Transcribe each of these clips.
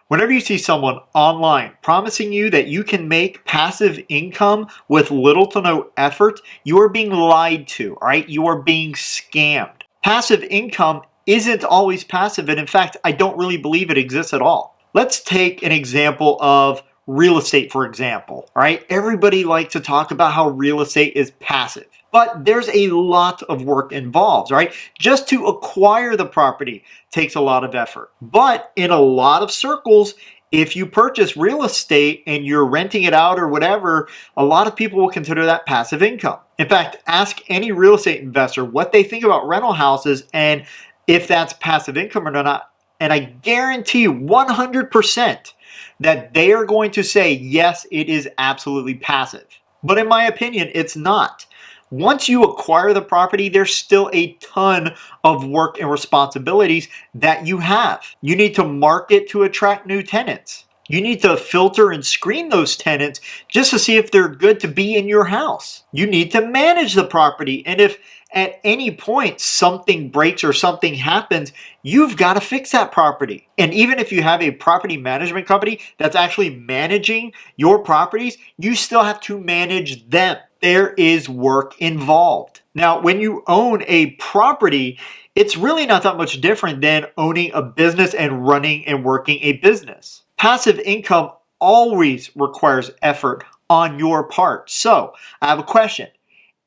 Whenever you see someone online promising you that you can make passive income with little to no effort, you are being lied to, all right? You are being scammed. Passive income isn't always passive, and in fact, I don't really believe it exists at all. Let's take an example of real estate, for example, all right? Everybody likes to talk about how real estate is passive, but there's a lot of work involved, right? Just to acquire the property takes a lot of effort. But in a lot of circles, if you purchase real estate and you're renting it out or whatever, a lot of people will consider that passive income. In fact, ask any real estate investor what they think about rental houses and if that's passive income or not. And I guarantee you 100% that they are going to say, yes, it is absolutely passive. But in my opinion, it's not. Once you acquire the property, there's still a ton of work and responsibilities that you have. You need to market to attract new tenants. You need to filter and screen those tenants just to see if they're good to be in your house. You need to manage the property. And if at any point something breaks or something happens, you've got to fix that property. And even if you have a property management company that's actually managing your properties, you still have to manage them. There is work involved. Now, when you own a property, it's really not that much different than owning a business and running and working a business. Passive income always requires effort on your part. So, I have a question.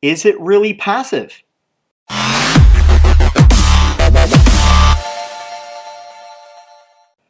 Is it really passive?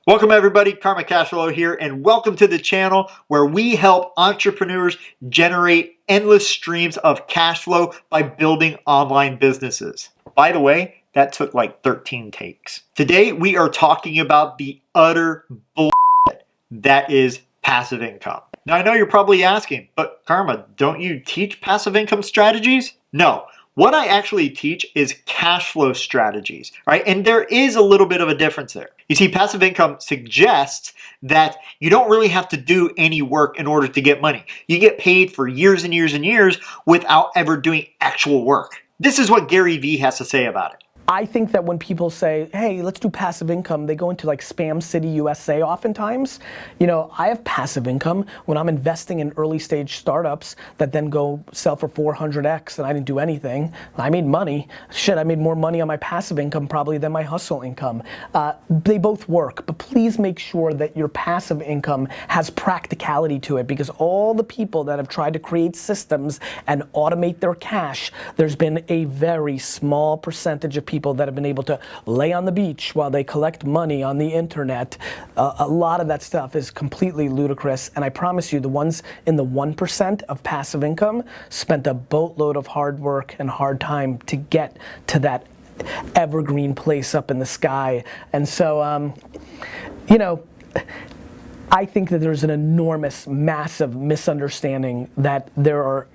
Welcome everybody, Karma Cashflow here, and welcome to the channel where we help entrepreneurs generate endless streams of cash flow by building online businesses. By the way, that took like 13 takes. Today we are talking about the utter bullshit that is passive income. Now I know you're probably asking, but Karma, don't you teach passive income strategies? No. What I actually teach is cash flow strategies, right? And there is a little bit of a difference there. You see, passive income suggests that you don't really have to do any work in order to get money. You get paid for years and years and years without ever doing actual work. This is what Gary Vee has to say about it. I think that when people say, hey, let's do passive income, they go into like Spam City, USA oftentimes. You know, I have passive income when I'm investing in early stage startups that then go sell for 400x and I didn't do anything. I made money. Shit, I made more money on my passive income probably than my hustle income. They both work, but please make sure that your passive income has practicality to it, because all the people that have tried to create systems and automate their cash, there's been a very small percentage of people that have been able to lay on the beach while they collect money on the internet. A lot of that stuff is completely ludicrous, and I promise you the ones in the 1% of passive income spent a boatload of hard work and hard time to get to that evergreen place up in the sky. And so, you know, I think that there's an enormous, massive misunderstanding that there are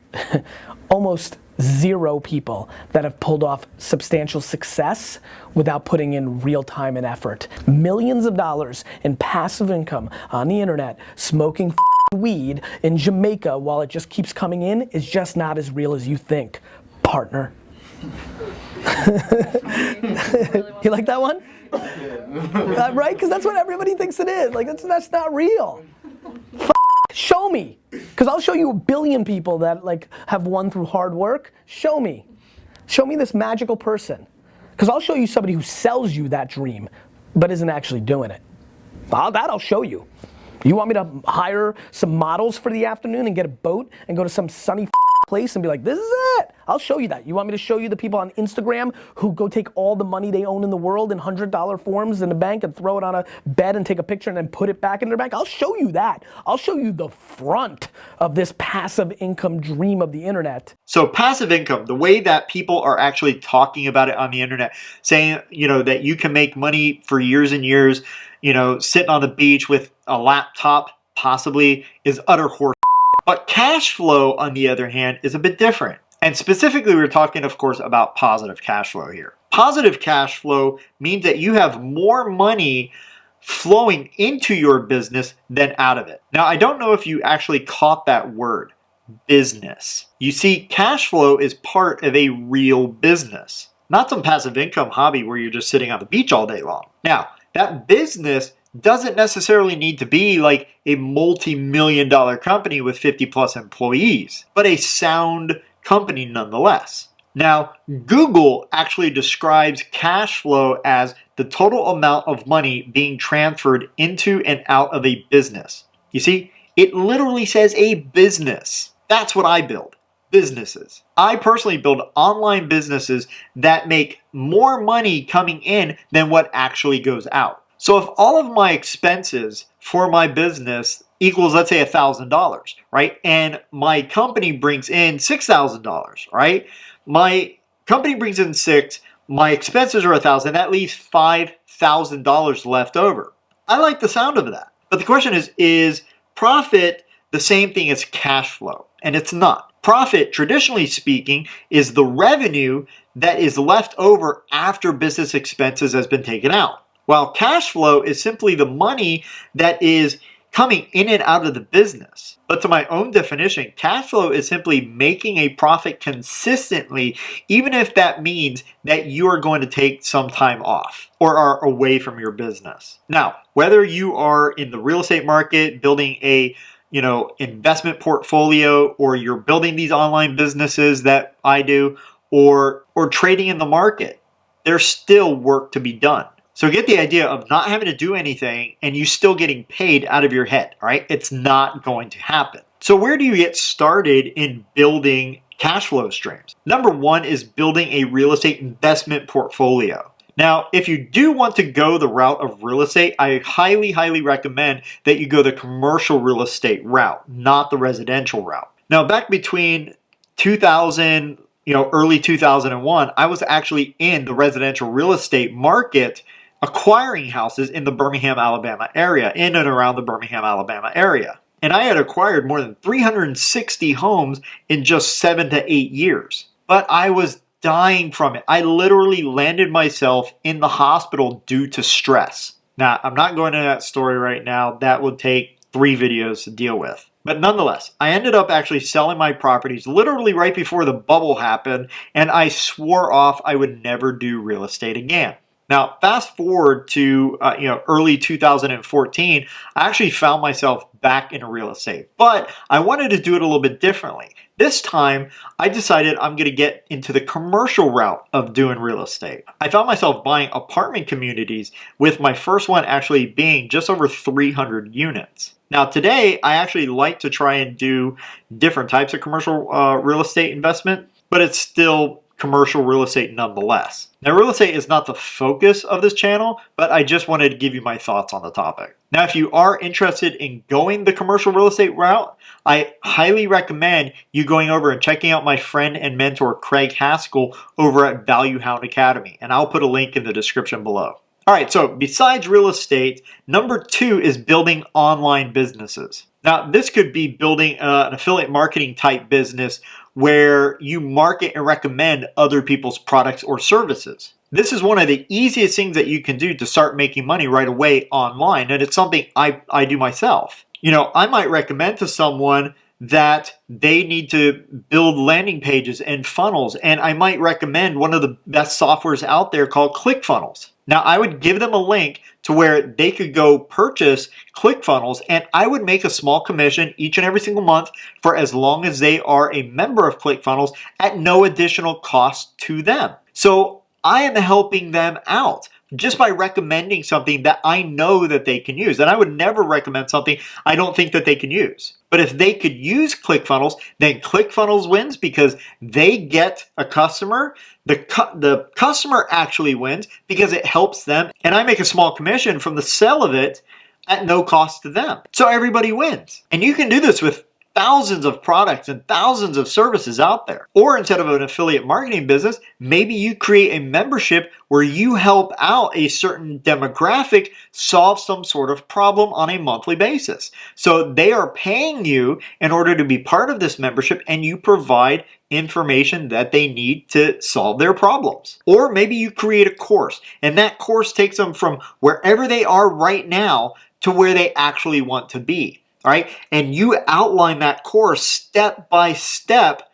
almost zero people that have pulled off substantial success without putting in real time and effort. Millions of dollars in passive income on the internet, smoking weed in Jamaica while it just keeps coming in is just not as real as you think, partner. You like that one? Right? Because that's what everybody thinks it is. Like, that's not real. Show me, because I'll show you 1 billion people that like have won through hard work. Show me this magical person, because I'll show you somebody who sells you that dream, but isn't actually doing it. I'll show you. You want me to hire some models for the afternoon and get a boat and go to some sunny place and be like, this is it? I'll show you that. You want me to show you the people on Instagram who go take all the money they own in the world in $100 forms in the bank and throw it on a bed and take a picture and then put it back in their bank? I'll show you that. I'll show you the front of this passive income dream of the internet. So passive income, the way that people are actually talking about it on the internet, saying, you know, that you can make money for years and years, you know, sitting on the beach with a laptop possibly, is utter horse. But cash flow, on the other hand, is a bit different. And specifically, we're talking, of course, about positive cash flow here. Positive cash flow means that you have more money flowing into your business than out of it. Now, I don't know if you actually caught that word, business. You see, cash flow is part of a real business, not some passive income hobby where you're just sitting on the beach all day long. Now, that business doesn't necessarily need to be like a multi-million-dollar company with 50 plus employees, but a sound company nonetheless. Now, Google actually describes cash flow as the total amount of money being transferred into and out of a business. You see, it literally says a business. That's what I build. Businesses. I personally build online businesses that make more money coming in than what actually goes out. So if all of my expenses for my business equals, let's say, $1,000, right? And my company brings in $6,000, right? My company brings in $6,000, my expenses are $1,000, that leaves $5,000 left over. I like the sound of that. But the question is profit the same thing as cash flow? And it's not. Profit, traditionally speaking, is the revenue that is left over after business expenses has been taken out. While cash flow is simply the money that is coming in and out of the business. But to my own definition, cash flow is simply making a profit consistently, even if that means that you are going to take some time off or are away from your business. Now, whether you are in the real estate market, building a investment portfolio, or you're building these online businesses that I do, or trading in the market, there's still work to be done. So get the idea of not having to do anything and you still getting paid out of your head, all right? It's not going to happen. So where do you get started in building cash flow streams? Number one is building a real estate investment portfolio. Now, if you do want to go the route of real estate, I highly, highly recommend that you go the commercial real estate route, not the residential route. Now, back between 2000, early 2001, I was actually in the residential real estate market acquiring houses in the Birmingham, Alabama area, in and around the Birmingham, Alabama area. And I had acquired more than 360 homes in just 7 to 8 years. But I was dying from it. I literally landed myself in the hospital due to stress. Now, I'm not going into that story right now. That would take 3 videos to deal with. But nonetheless, I ended up actually selling my properties literally right before the bubble happened, and I swore off I would never do real estate again. Now, fast forward to early 2014, I actually found myself back in real estate, but I wanted to do it a little bit differently. This time, I decided I'm going to get into the commercial route of doing real estate. I found myself buying apartment communities, with my first one actually being just over 300 units. Now, today, I actually like to try and do different types of commercial real estate investment, but it's still commercial real estate nonetheless. Now, real estate is not the focus of this channel, but I just wanted to give you my thoughts on the topic. Now, if you are interested in going the commercial real estate route, I highly recommend you going over and checking out my friend and mentor, Craig Haskell, over at Value Hound Academy, and I'll put a link in the description below. All right, so besides real estate, number 2 is building online businesses. Now, this could be building an affiliate marketing type business where you market and recommend other people's products or services. This is one of the easiest things that you can do to start making money right away online, and it's something I do myself. I might recommend to someone that they need to build landing pages and funnels, and I might recommend one of the best softwares out there called ClickFunnels. Now, I would give them a link to where they could go purchase ClickFunnels, and I would make a small commission each and every single month for as long as they are a member of ClickFunnels at no additional cost to them. So I am helping them out just by recommending something that I know that they can use. And I would never recommend something I don't think that they can use. But if they could use ClickFunnels, then ClickFunnels wins because they get a customer. The customer actually wins because it helps them. And I make a small commission from the sale of it at no cost to them. So everybody wins. And you can do this with thousands of products and thousands of services out there. Or instead of an affiliate marketing business, maybe you create a membership where you help out a certain demographic solve some sort of problem on a monthly basis. So they are paying you in order to be part of this membership, and you provide information that they need to solve their problems. Or maybe you create a course, and that course takes them from wherever they are right now to where they actually want to be. All right, and you outline that course step by step,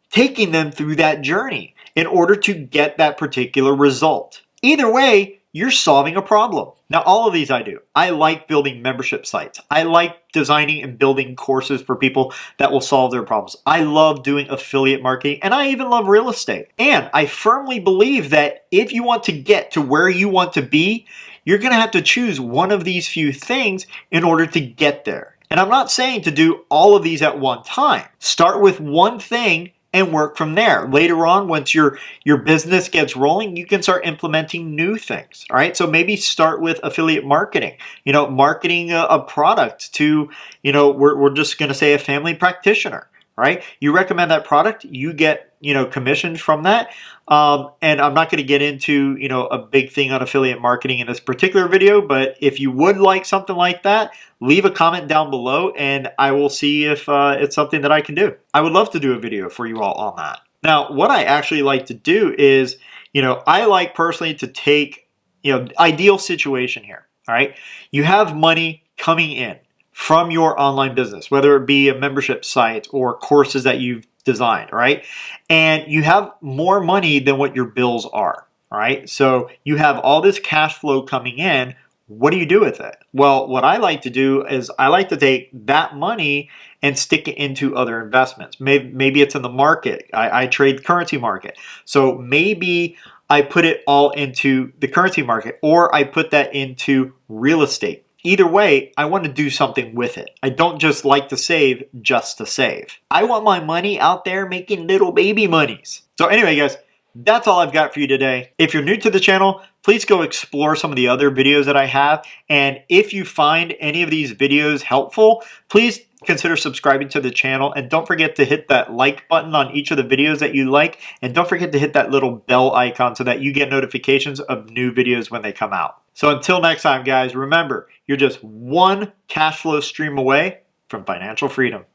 taking them through that journey in order to get that particular result. Either way, you're solving a problem. Now, all of these I do. I like building membership sites. I like designing and building courses for people that will solve their problems. I love doing affiliate marketing, and I even love real estate. And I firmly believe that if you want to get to where you want to be, you're going to have to choose one of these few things in order to get there. And I'm not saying to do all of these at one time. Start with one thing and work from there. Later on, once your business gets rolling, you can start implementing new things. All right. So maybe start with affiliate marketing, marketing a product to, we're just going to say a family practitioner. Right? You recommend that product, you get, commissions from that. And I'm not going to get into, a big thing on affiliate marketing in this particular video, but if you would like something like that, leave a comment down below and I will see if it's something that I can do. I would love to do a video for you all on that. Now, what I actually like to do is, I like personally to take, ideal situation here. All right. You have money coming in from your online business, whether it be a membership site or courses that you've designed, right? And you have more money than what your bills are, right? So you have all this cash flow coming in. What do you do with it? Well, what I like to do is I like to take that money and stick it into other investments. Maybe it's in the market. I trade currency market. So maybe I put it all into the currency market, or I put that into real estate. Either way, I want to do something with it. I don't just like to save just to save. I want my money out there making little baby monies. So anyway, guys, that's all I've got for you today. If you're new to the channel, please go explore some of the other videos that I have. And if you find any of these videos helpful, please consider subscribing to the channel. And don't forget to hit that like button on each of the videos that you like. And don't forget to hit that little bell icon so that you get notifications of new videos when they come out. So until next time, guys, remember, you're just one cash flow stream away from financial freedom.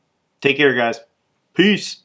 Take care, guys. Peace.